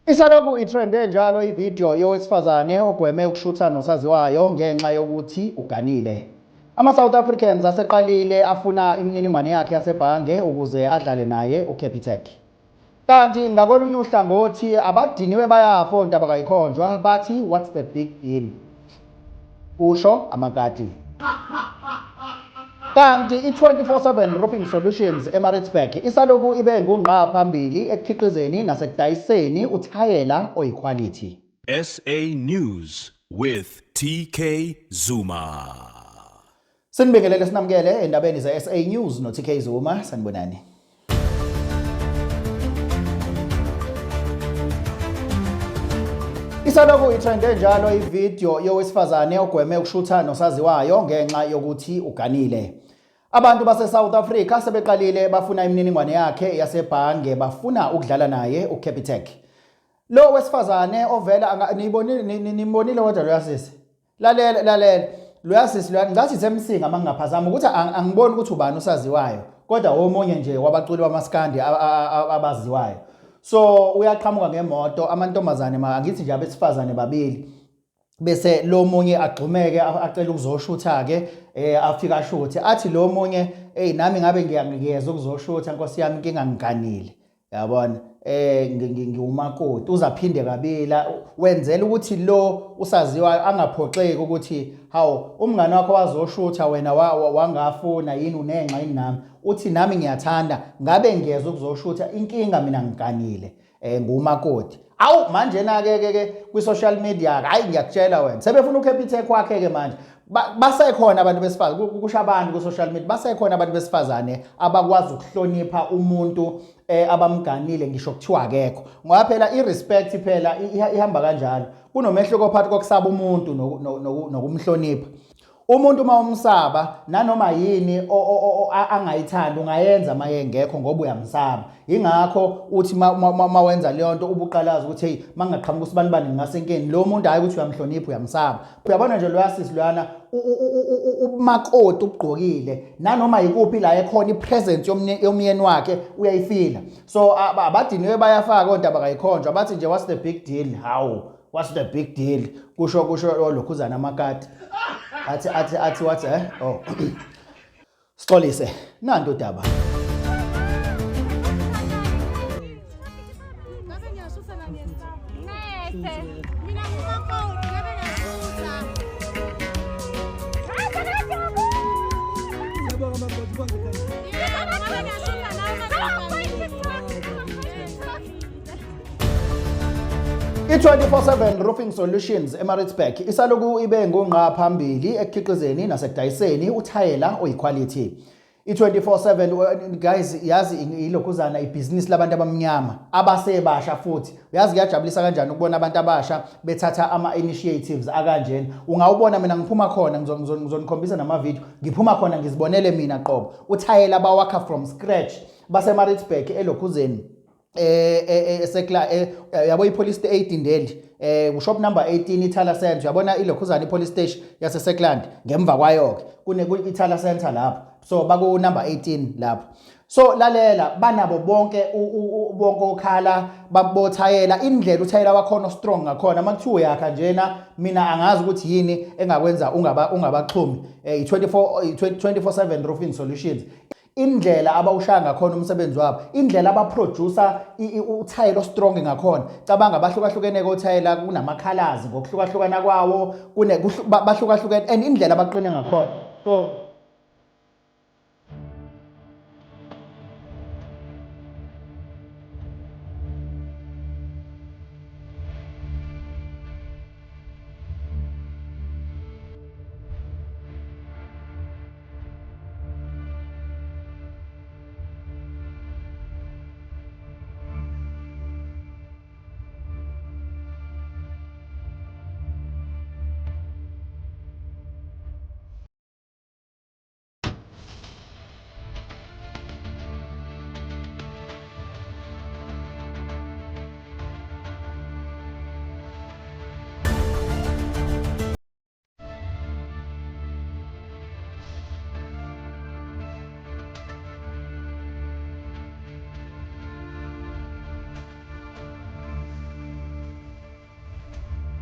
Isalokhu itrende njalo ividiyo yowesifazane ogweme ukushutha nosaziwayo ngenxa yokuthi uganile. Ama-South Africans aseqalile afuna imininingwane yakhe yasebhange ukuze adlale naye uCapitec. Kanti ngakolunye uhlangothi abadiniwe bayafa ondaba kayikhonjwa bathi what's the big deal? Kusho amakati. Kanti i-24/7 Roofing Solutions eMaritzburg isalokhu ibe ngungqa phambili ekukhiqizeni nasekudayiseni uthayela oyikhwalithi. SA News with TK Zuma. Sinibingelele sinamukele endabeni ze-SA News no-TK Zuma. Sanibonani. Isalokhu itrende njalo ividiyo yowesifazane ogweme ukushutha nosaziwayo ngenxa yokuthi uganile. Abantu base-South Africa sebeqalile bafuna imininingwane yakhe yasebhange bafuna ukudlala naye uCapitec. Lo wesifazane ovela nimbonile kodwa lo yasisi. Lalela. Lo yasisi ngathi semsinga mangingaphazama ukuthi angiboni ukuthi ubani usaziwayo. Kodwa omunye nje wabaculi bamaskandi abaziwayo. So uyaqhamuka ngemoto amantombazane angithi nje abesifazane babili. Bese lo munye agxumeke acela ukuzoshutha ke afika shuthe athi lo munye nami ngabe ngiyangiyeza ukuzoshutha Nkosi yami inkinga ngiganile yabona ngiwumakoti uzaphinde kabila wenzela ukuthi lo usaziwayo angaphoxeki ukuthi hawu umngane wakho wazoshutha wena wangafuna yini unenxa yini nami uthi nami ngiyathanda ngabe ngiyeza ukuzoshutha inkinga mina ngiganile ngumakoti. Awu manje na ke kwi-social media hayi ngiyakutshela wena sebefuna uCapitec wakhe ke manje basekhona abantu besifazane kusho abantu ku-social media basekhona abantu besifazane abakwazi ukuhlonipha umuntu abamganile ngisho kuthiwa akekho ngoba phela i-respect phela ihamba kanjalo kunomehluko phakathi kokusaba umuntu nokumhlonipha. Umuntu uma umsaba nanoma yini angayithanda ungayenza maye ngekho ngoba uyamsaba. Ingakho uthi ma wenza leyo nto ubuqalaza ukuthi hey mangaqhamuka usibani ngasenkeni lo muntu hayi ukuthi uyamhlonipha uyamsaba. Uyabona nje lo yasisi lwana umakoti ugqokile nanoma yikuphi la ekhona ipresence yomyeni wakhe uyayifila. So abadiniwe bayafaka ondaba kayikhonjwa bathi nje what's the big deal? How what's the big deal? Kusho lokhuzana amakati. Athi what oh Sixolise nanto udaba. I-24/7 Roofing Solutions eMaritzburg isalokhu ibe ngungqa phambili ekukhiqizeni nasekudayiseni uthayela oyikhwalithi. I-24/7 guys yazi ilokhuzana ibhizinisi labantu abamnyama abasebasha futhi uyazi kuyajabulisa kanjani ukubona abantu abasha bethatha ama-initiatives akanjena. Ungawubona mina ngiphuma khona ngizonikhombisa nama-video ngiphuma khona ngizibonele mina qobo uthayela bawakha from scratch baseMaritzburg elokhuzeni esekla yabo ipolice station 8 Ndeli shop number 18 Ithala Center yabona ilokhuzana ipolice station yase Sekland ngemva kwayo ke Ithala Center lapho so baku number 18 lapho. So lalela banabo bonke okhala babothayela indlela uthayela wakhona strong ngakhona makuthiwa yakha njena mina angazi ukuthi yini engakwenza ungabaxhumi i-24/7 Roofing Solutions. Indlela abawushaya ngakhona umsebenzi wabo indlela abaproducer uthayela strong ngakhona cabanga bahlukahlukene kothayela kunamakhalazi ngokuhlukahlukana kwawo bahlukahlukene and indlela abaqine ngakhona. So